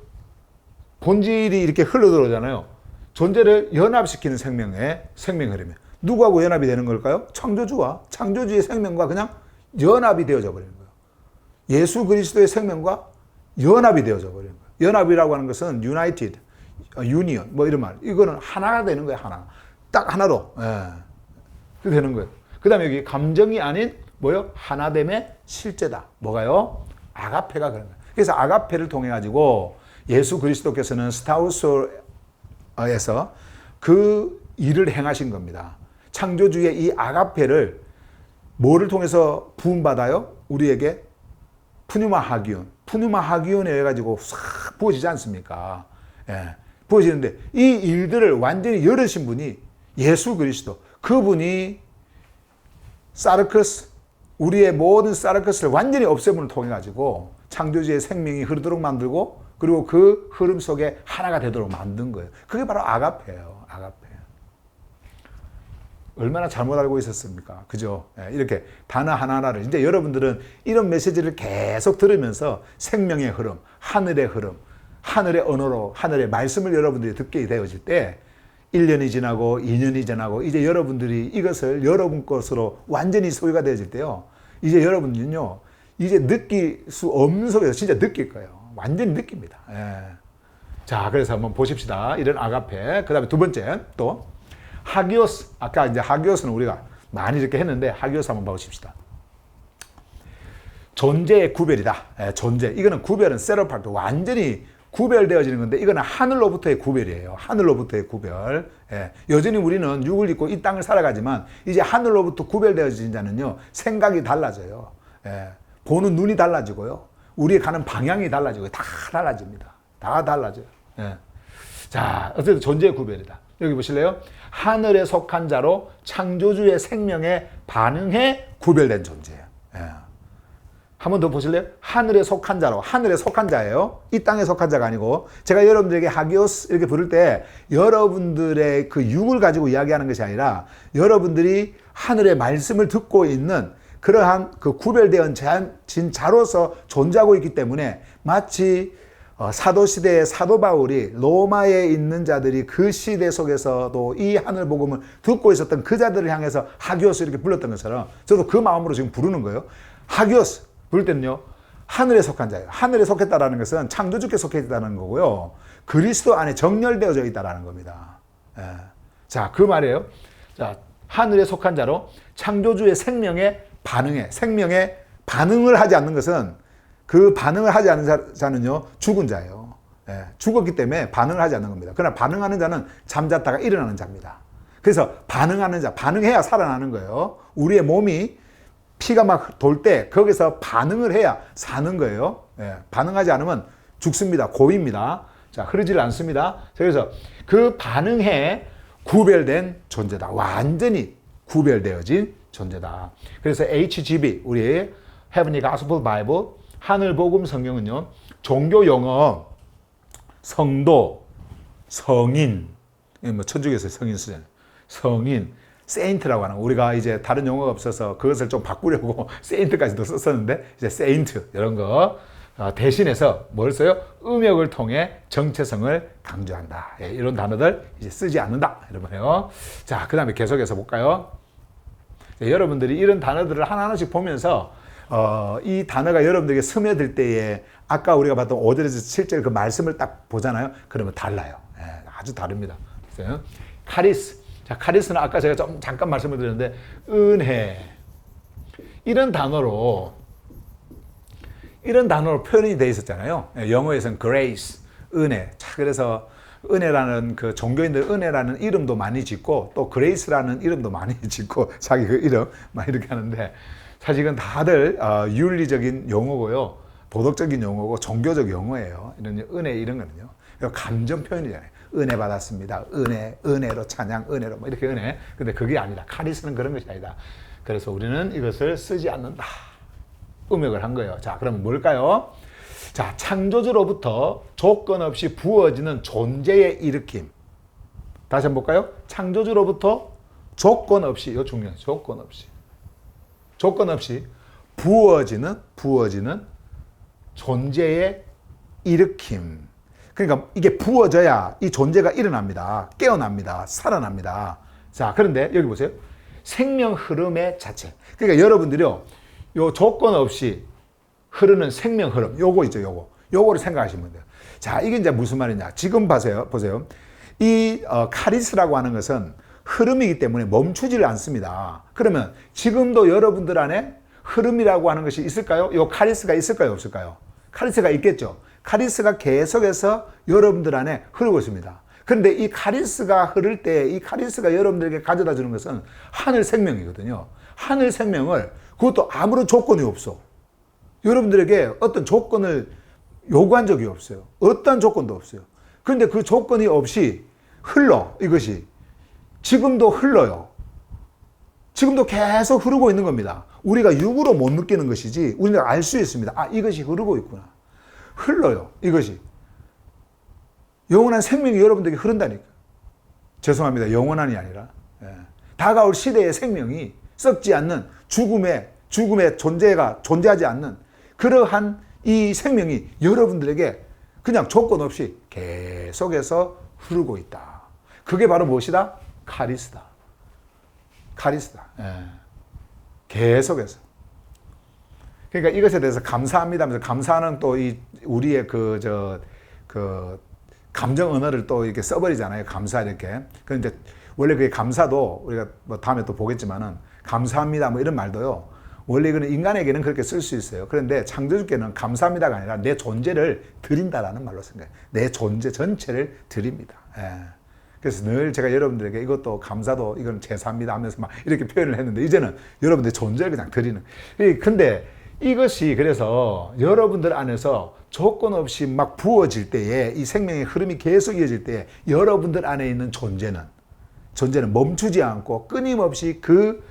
본질이 이렇게 흘러 들어오잖아요. 존재를 연합시키는 생명의 흐름이에요. 누구하고 연합이 되는 걸까요? 창조주와 창조주의 생명과 그냥 연합이 되어져 버리는 거예요. 예수 그리스도의 생명과 연합이 되어져 버리는 거예요. 연합이라고 하는 것은 united, union 뭐 이런 말. 이거는 하나가 되는 거예요. 하나. 딱 하나로. 그렇게 되는 거예요. 그 다음에 여기 감정이 아닌 뭐요? 하나됨의 실제다. 뭐가요? 아가페가 그런 거예요. 그래서 아가페를 통해 가지고 예수 그리스도께서는 스타우스에서 그 일을 행하신 겁니다. 창조주의 이 아가페를 뭐를 통해서 부음받아요? 우리에게 푸뉴마 하기온. 푸뉴마 하기온에 해가지고 싹 부어지지 않습니까? 부어지는데 이 일들을 완전히 열으신 분이 예수 그리스도. 그분이 사르크스, 우리의 모든 사르크스를 완전히 없애문을 통해 가지고 창조주의 생명이 흐르도록 만들고 그리고 그 흐름 속에 하나가 되도록 만든 거예요. 그게 바로 아가페예요. 아가페. 얼마나 잘못 알고 있었습니까? 그죠? 이렇게 단어 하나하나를. 이제 여러분들은 이런 메시지를 계속 들으면서 생명의 흐름, 하늘의 흐름, 하늘의 언어로, 하늘의 말씀을 여러분들이 듣게 되어질 때 1년이 지나고 2년이 지나고 이제 여러분들이 이것을 여러분 것으로 완전히 소유가 되어질 때요. 이제 여러분들은요. 이제 느낄 수 없는 속에서 진짜 느낄 거예요. 완전히 느낍니다. 자, 그래서 한번 보십시다. 이런 아가페. 그 다음에 두 번째, 또, 하기오스. 아까 이제 하기오스는 우리가 많이 이렇게 했는데, 하기오스 한번 보십시다. 존재의 구별이다. 존재. 이거는 구별은 세로팔도 완전히 구별되어지는 건데, 이거는 하늘로부터의 구별이에요. 하늘로부터의 구별. 여전히 우리는 육을 입고 이 땅을 살아가지만, 이제 하늘로부터 구별되어진 자는요, 생각이 달라져요. 보는 눈이 달라지고요. 우리의 가는 방향이 달라지고 다 달라집니다. 다 달라져요. 자, 어쨌든 존재의 구별이다. 여기 보실래요? 하늘에 속한 자로 창조주의 생명에 반응해 구별된 존재예요. 한 번 더 보실래요? 하늘에 속한 자로, 하늘에 속한 자예요. 이 땅에 속한 자가 아니고, 제가 여러분들에게 하기오스 이렇게 부를 때 여러분들의 그 육을 가지고 이야기하는 것이 아니라 여러분들이 하늘의 말씀을 듣고 있는 그러한 그 구별되어진 자로서 존재하고 있기 때문에 마치 사도 시대의 사도 바울이 로마에 있는 자들이 그 시대 속에서도 이 하늘 복음을 듣고 있었던 그 자들을 향해서 하기오스 이렇게 불렀던 것처럼 저도 그 마음으로 지금 부르는 거예요. 하기오스 부를 때는요, 하늘에 속한 자예요. 하늘에 속했다라는 것은 창조주께 속해 있다는 거고요. 그리스도 안에 정렬되어져 있다라는 겁니다. 예. 자, 그 말이에요. 자, 하늘에 속한 자로 창조주의 생명에 반응해. 생명에 반응을 하지 않는 것은, 그 반응을 하지 않는 자는요, 죽은 자예요. 예. 죽었기 때문에 반응을 하지 않는 겁니다. 그러나 반응하는 자는 잠잤다가 일어나는 자입니다. 그래서 반응하는 자, 반응해야 살아나는 거예요. 우리의 몸이 피가 막 돌 때 거기서 반응을 해야 사는 거예요. 예. 반응하지 않으면 죽습니다. 고입니다. 자, 흐르질 않습니다. 그래서 그 반응해 구별된 존재다. 완전히 구별되어진 존재다. 그래서 HGB, 우리 Heavenly Gospel Bible, 하늘복음 성경은요, 종교 용어, 성도, 성인, 뭐 천주교에서 성인 쓰잖아요. 성인, 세인트라고 하는 거. 우리가 이제 다른 용어가 없어서 그것을 좀 바꾸려고 세인트까지도 썼었는데, 이제 세인트 이런 거 대신해서 뭘 써요? 음역을 통해 정체성을 강조한다. 예, 이런 단어들 이제 쓰지 않는다. 이런 거예요. 자, 그 다음에 계속해서 볼까요? 자, 여러분들이 이런 단어들을 하나하나씩 보면서 이 단어가 여러분들에게 스며들 때에 아까 우리가 봤던 5절에서 7절 그 말씀을 딱 보잖아요. 그러면 달라요. 예, 아주 다릅니다. 그래서 카리스. 자, 카리스는 아까 제가 좀 잠깐 말씀을 드렸는데, 은혜. 이런 단어로 표현이 되어 있었잖아요. 영어에서는 grace, 은혜. 자, 그래서 은혜라는 그 종교인들 은혜라는 이름도 많이 짓고 또 grace라는 이름도 많이 짓고 자기 그 이름 막 이렇게 하는데, 사실 이건 다들 윤리적인 용어고요. 도덕적인 용어고 종교적 용어예요. 이런 은혜 이런 거는요. 감정 표현이잖아요. 은혜 받았습니다. 은혜로 찬양, 은혜로 뭐 이렇게 은혜. 근데 그게 아니다. 카리스는 그런 것이 아니다. 그래서 우리는 이것을 쓰지 않는다. 음역을 한 거예요. 자, 그럼 뭘까요? 자, 창조주로부터 조건 없이 부어지는 존재의 일으킴. 다시 한번 볼까요? 창조주로부터 조건 없이, 이거 중요해요. 조건 없이 부어지는 존재의 일으킴. 그러니까 이게 부어져야 이 존재가 일어납니다. 깨어납니다. 살아납니다. 자, 그런데 여기 보세요. 생명 흐름의 자체. 그러니까 여러분들이요, 요 조건 없이 흐르는 생명 흐름, 요거 있죠, 요거를 생각하시면 돼요. 자, 이게 이제 무슨 말이냐. 지금 보세요. 이 카리스라고 하는 것은 흐름이기 때문에 멈추지를 않습니다. 그러면 지금도 여러분들 안에 흐름이라고 하는 것이 있을까요? 요 카리스가 있을까요, 없을까요? 카리스가 있겠죠. 카리스가 계속해서 여러분들 안에 흐르고 있습니다. 그런데 이 카리스가 흐를 때 이 카리스가 여러분들에게 가져다 주는 것은 하늘 생명이거든요. 하늘 생명을, 그것도 아무런 조건이 없어. 여러분들에게 어떤 조건을 요구한 적이 없어요. 어떤 조건도 없어요. 그런데 그 조건이 없이 흘러, 이것이. 지금도 흘러요. 지금도 계속 흐르고 있는 겁니다. 우리가 육으로 못 느끼는 것이지 우리가 알 수 있습니다. 아, 이것이 흐르고 있구나. 흘러요. 이것이. 영원한 생명이 여러분들에게 흐른다니까. 죄송합니다. 영원한이 아니라. 예. 다가올 시대의 생명이 썩지 않는 죽음의 존재가 존재하지 않는 그러한 이 생명이 여러분들에게 그냥 조건 없이 계속해서 흐르고 있다. 그게 바로 무엇이다? 카리스다. 예. 계속해서. 그러니까 이것에 대해서 감사합니다 하면서, 감사는 또 우리의 감정 언어를 또 이렇게 써버리잖아요. 감사 이렇게. 그런데 원래 그 감사도 우리가 뭐 다음에 또 보겠지만은, 감사합니다 뭐 이런 말도요, 원래 이거는 인간에게는 그렇게 쓸 수 있어요. 그런데 창조주께는 감사합니다가 아니라 내 존재를 드린다라는 말로 생각해요. 내 존재 전체를 드립니다. 예. 그래서 늘 제가 여러분들에게 이것도 감사도 이건 제사입니다 하면서 막 이렇게 표현을 했는데, 이제는 여러분들 존재를 그냥 드리는. 근데 이것이 그래서 여러분들 안에서 조건 없이 막 부어질 때에, 이 생명의 흐름이 계속 이어질 때에 여러분들 안에 있는 존재는 멈추지 않고 끊임없이 그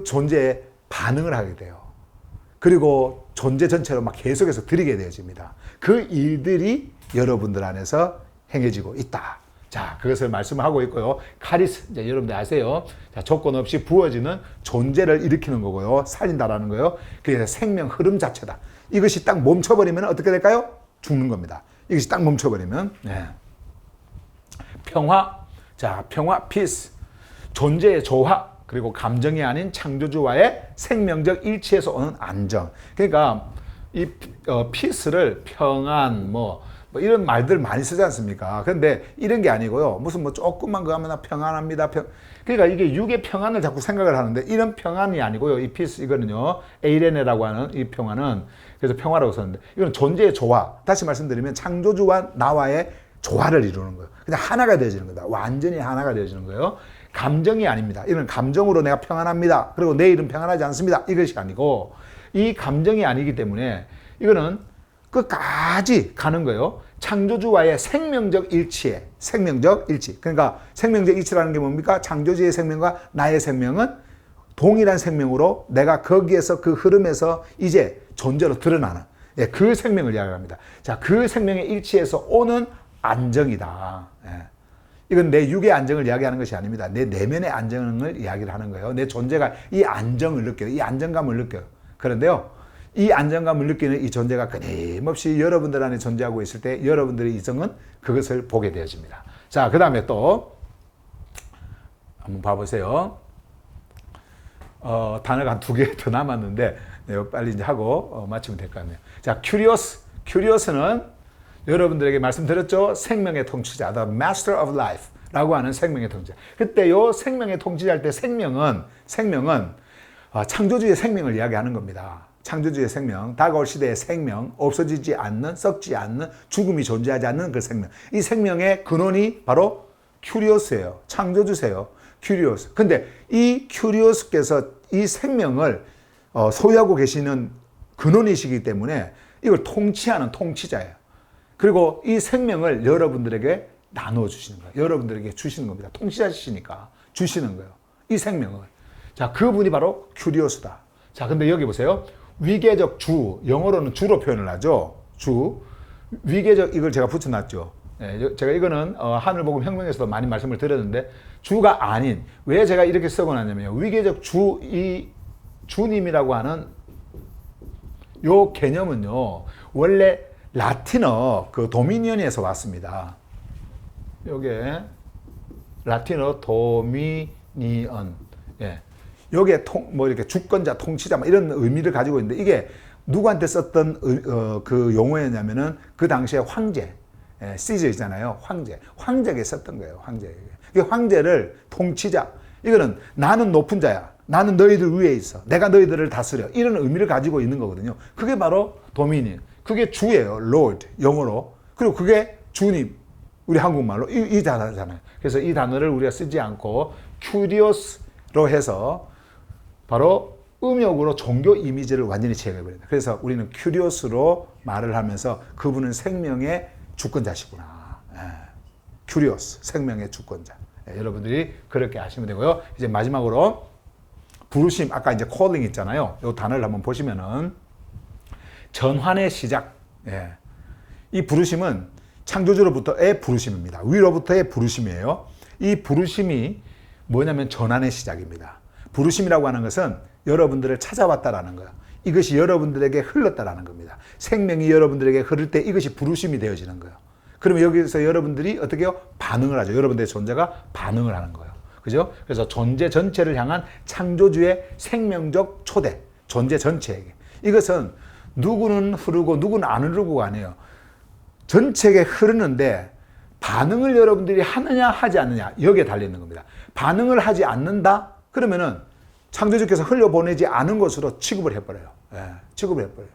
존재에 반응을 하게 돼요. 그리고 존재 전체로 막 계속해서 드리게 되어집니다. 그 일들이 여러분들 안에서 행해지고 있다. 자, 그것을 말씀하고 있고요. 카리스, 이제 여러분들 아세요. 자, 조건 없이 부어지는 존재를 일으키는 거고요. 살린다라는 거예요. 그래서 생명 흐름 자체다. 이것이 딱 멈춰버리면 어떻게 될까요? 죽는 겁니다. 이것이 딱 멈춰버리면. 네. 평화. 자, 평화, peace. 존재의 조화. 그리고 감정이 아닌 창조주와의 생명적 일치에서 오는 안정. 그러니까 이 peace를 평안, 뭐 이런 말들 많이 쓰지 않습니까? 그런데 이런 게 아니고요. 무슨 뭐 조금만 그거 하면 평안합니다. 그러니까 이게 육의 평안을 자꾸 생각을 하는데 이런 평안이 아니고요. 이 peace 이거는요. 에이레네라고 하는 이 평안은 그래서 평화라고 썼는데 이건 존재의 조화. 다시 말씀드리면 창조주와 나와의 조화를 이루는 거예요. 그냥 하나가 되어지는 거다. 완전히 하나가 되어지는 거예요. 감정이 아닙니다. 이런 감정으로 내가 평안합니다. 그리고 내일은 평안하지 않습니다. 이것이 아니고 이 감정이 아니기 때문에 이거는 끝까지 가는 거예요. 창조주와의 생명적 일치에 생명적 일치. 그러니까 생명적 일치라는 게 뭡니까? 창조주의 생명과 나의 생명은 동일한 생명으로 내가 거기에서 그 흐름에서 이제 존재로 드러나는 그 생명을 이야기합니다. 자, 그 생명의 일치에서 오는 안정이다. 이건 내 육의 안정을 이야기하는 것이 아닙니다. 내 내면의 안정을 이야기를 하는 거예요. 내 존재가 이 안정을 느껴요. 이 안정감을 느껴요. 그런데요, 이 안정감을 느끼는 이 존재가 끊임없이 여러분들 안에 존재하고 있을 때 여러분들의 이성은 그것을 보게 되어집니다. 자, 그 다음에 또 한번 봐보세요. 단어가 한 2개 더 남았는데 빨리 이제 하고 마치면 될 것 같네요. 자, curious. curious는 여러분들에게 말씀드렸죠? 생명의 통치자, the master of life 라고 하는 생명의 통치자. 그때 요 생명의 통치자일 때 생명은 창조주의 생명을 이야기하는 겁니다. 창조주의 생명, 다가올 시대의 생명, 없어지지 않는, 썩지 않는, 죽음이 존재하지 않는 그 생명. 이 생명의 근원이 바로 큐리오스예요. 창조주세요. 큐리오스. 근데 이 큐리오스께서 이 생명을 소유하고 계시는 근원이시기 때문에 이걸 통치하는 통치자예요. 그리고 이 생명을 여러분들에게 나눠주시는 거예요. 여러분들에게 주시는 겁니다. 통치자시니까 주시는 거예요. 이 생명을. 자, 그분이 바로 큐리오스다. 자, 근데 여기 보세요. 위계적 주, 영어로는 주로 표현을 하죠. 주. 위계적, 이걸 제가 붙여놨죠. 제가 이거는 하늘복음 혁명에서도 많이 말씀을 드렸는데 주가 아닌, 왜 제가 이렇게 써놨냐면요. 위계적 주, 이 주님이라고 하는 요 개념은요. 원래 라틴어 그 도미니언에서 왔습니다. 요게 라틴어 도미니언. 예. 요게 뭐 이렇게 주권자, 통치자 뭐 이런 의미를 가지고 있는데 이게 누구한테 썼던 그 용어였냐면은 그 당시에 황제, 시저 있잖아요. 황제에게 썼던 거예요. 황제에게. 이 황제를 통치자. 이거는 나는 높은 자야. 나는 너희들 위에 있어. 내가 너희들을 다스려. 이런 의미를 가지고 있는 거거든요. 그게 바로 도미니언. 그게 주예요. Lord, 영어로. 그리고 그게 주님, 우리 한국말로 이 단어잖아요. 그래서 이 단어를 우리가 쓰지 않고 curious로 해서 바로 음역으로 종교 이미지를 완전히 제거해버린다. 그래서 우리는 curious로 말을 하면서 그분은 생명의 주권자시구나. curious, 생명의 주권자. 여러분들이 그렇게 아시면 되고요. 이제 마지막으로 부르심, 아까 이제 calling 있잖아요. 이 단어를 한번 보시면은 전환의 시작. 이 부르심은 창조주로부터의 부르심입니다. 위로부터의 부르심이에요. 이 부르심이 뭐냐면 전환의 시작입니다. 부르심이라고 하는 것은 여러분들을 찾아왔다라는 거예요. 이것이 여러분들에게 흘렀다라는 겁니다. 생명이 여러분들에게 흐를 때 이것이 부르심이 되어지는 거예요. 그러면 여기서 여러분들이 어떻게 해요? 반응을 하죠. 여러분들의 존재가 반응을 하는 거예요. 그죠? 그래서 존재 전체를 향한 창조주의 생명적 초대, 존재 전체에게. 이것은 누구는 흐르고 누구는 안 흐르고가 아니에요. 전체에 흐르는데 반응을 여러분들이 하느냐 하지 않느냐 여기에 달려있는 겁니다. 반응을 하지 않는다? 그러면은 창조주께서 흘려보내지 않은 것으로 취급을 해버려요. 취급을 해버려요.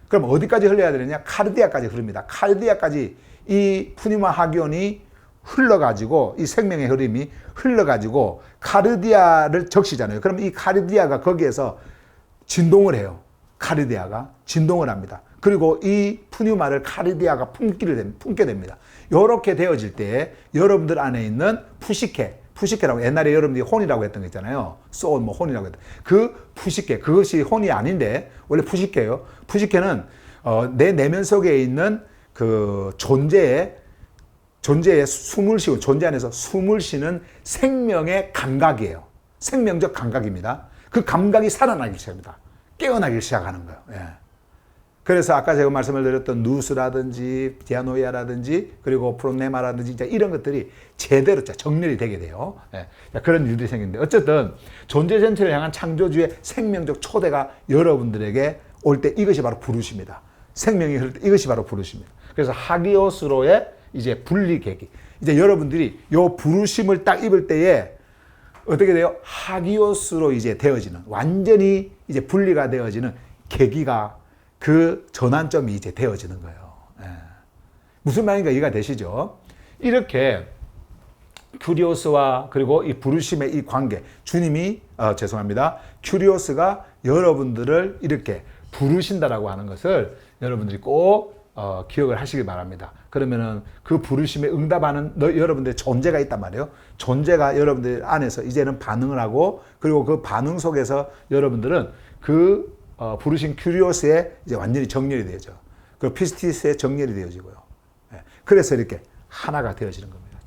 그럼 어디까지 흘려야 되느냐? 카르디아까지 흐릅니다. 카르디아까지 이 푸니마 하기온이 흘러가지고 이 생명의 흐름이 흘러가지고 카르디아를 적시잖아요. 그럼 이 카르디아가 거기에서 진동을 해요. 카르디아가 진동을 합니다. 그리고 이 푸뉴마를 카르디아가 품게 됩니다. 이렇게 되어질 때 여러분들 안에 있는 푸시케라고 옛날에 여러분들이 혼이라고 했던 거 있잖아요. 소울 뭐 혼이라고 했던 그 푸시케, 그것이 혼이 아닌데 원래 푸시케예요. 푸시케는 내 내면 속에 있는 그 존재의 숨을 쉬고 존재 안에서 숨을 쉬는 생명의 감각이에요. 생명적 감각입니다. 그 감각이 살아나기 시작합니다. 깨어나기 시작하는 거예요. 그래서 아까 제가 말씀을 드렸던 누스라든지 디아노이아라든지 그리고 프로네마라든지 이런 것들이 제대로 정렬이 되게 돼요. 예. 그런 일들이 생기는데 어쨌든 존재 전체를 향한 창조주의 생명적 초대가 여러분들에게 올 때 이것이 바로 부르심이다. 생명이 흐를 때 이것이 바로 부르심이다. 그래서 하기오스로의 이제 분리 계기. 이제 여러분들이 요 부르심을 딱 입을 때에 어떻게 돼요? 하기오스로 이제 되어지는, 완전히 이제 분리가 되어지는 계기가, 그 전환점이 이제 되어지는 거예요. 예. 무슨 말인가 이해가 되시죠? 이렇게 큐리오스와 그리고 이 부르심의 이 관계, 주님이 큐리오스가 여러분들을 이렇게 부르신다라고 하는 것을 여러분들이 꼭 기억을 하시길 바랍니다. 그러면은 그 부르심에 응답하는 여러분들의 존재가 있단 말이에요. 존재가 여러분들 안에서 이제는 반응을 하고, 그리고 그 반응 속에서 여러분들은 그 부르신 큐리오스에 이제 완전히 정렬이 되어져. 그 피스티스에 정렬이 되어지고요. 예. 그래서 이렇게 하나가 되어지는 겁니다.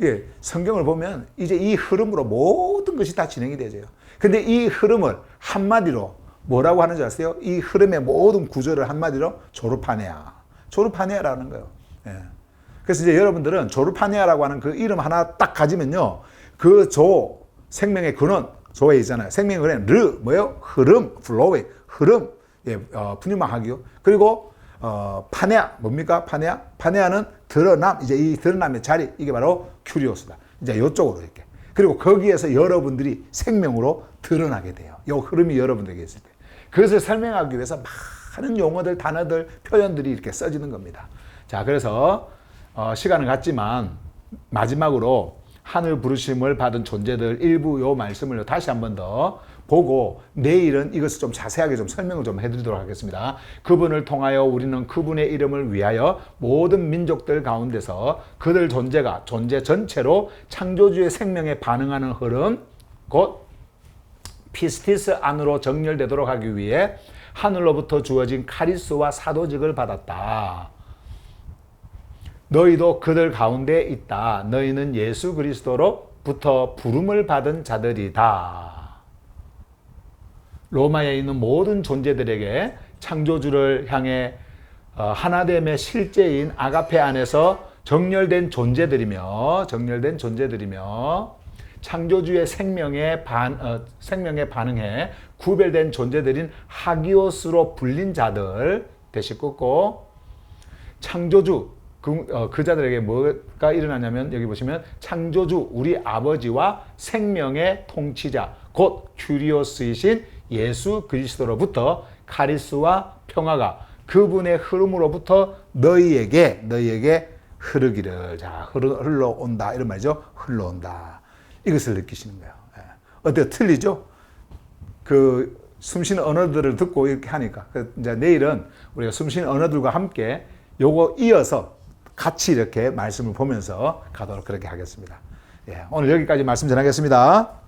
예. 성경을 보면 이제 이 흐름으로 모든 것이 다 진행이 되어져요. 근데 이 흐름을 한마디로 뭐라고 하는지 아세요? 이 흐름의 모든 구조를 한마디로 조르파네아라는 거예요. 예. 그래서 이제 여러분들은 조르파네아라고 하는 그 이름 하나 딱 가지면요, 그 생명의 근원, 조에 있잖아요. 생명의 근원, 뭐예요? 흐름, 플로우, 흐름, 예, 푸뉴마하기요. 그리고 파네아, 뭡니까? 파네아는 드러남, 이제 이 드러남의 자리, 이게 바로 큐리오스다. 이제 이쪽으로 이렇게. 그리고 거기에서 여러분들이 생명으로 드러나게 돼요. 이 흐름이 여러분들에게 있을 때. 그것을 설명하기 위해서 많은 용어들, 단어들, 표현들이 이렇게 써지는 겁니다. 자, 그래서 시간은 갔지만 마지막으로 하늘 부르심을 받은 존재들 일부 요 말씀을 다시 한 번 더 보고 내일은 이것을 좀 자세하게 좀 설명을 좀 해드리도록 하겠습니다. 그분을 통하여 우리는 그분의 이름을 위하여 모든 민족들 가운데서 그들 존재가 존재 전체로 창조주의 생명에 반응하는 흐름, 곧 피스티스 안으로 정렬되도록 하기 위해 하늘로부터 주어진 카리스와 사도직을 받았다. 너희도 그들 가운데 있다. 너희는 예수 그리스도로부터 부름을 받은 자들이다. 로마에 있는 모든 존재들에게 창조주를 향해 하나됨의 실제인 아가페 안에서 정렬된 존재들이며 창조주의 생명에 반응해 구별된 존재들인 하기오스로 불린 자들 대신 긋고, 창조주 그 자들에게 뭐가 일어나냐면 여기 보시면 창조주 우리 아버지와 생명의 통치자 곧 큐리오스이신 예수 그리스도로부터 카리스와 평화가 그분의 흐름으로부터 너희에게 흐르기를. 자, 흘러온다 이런 말이죠. 흘러온다. 이것을 느끼시는 거예요. 예. 어때요? 틀리죠? 그 숨쉬는 언어들을 듣고 이렇게 하니까. 이제 내일은 우리가 숨쉬는 언어들과 함께 요거 이어서 같이 이렇게 말씀을 보면서 가도록 그렇게 하겠습니다. 예. 오늘 여기까지 말씀 전하겠습니다.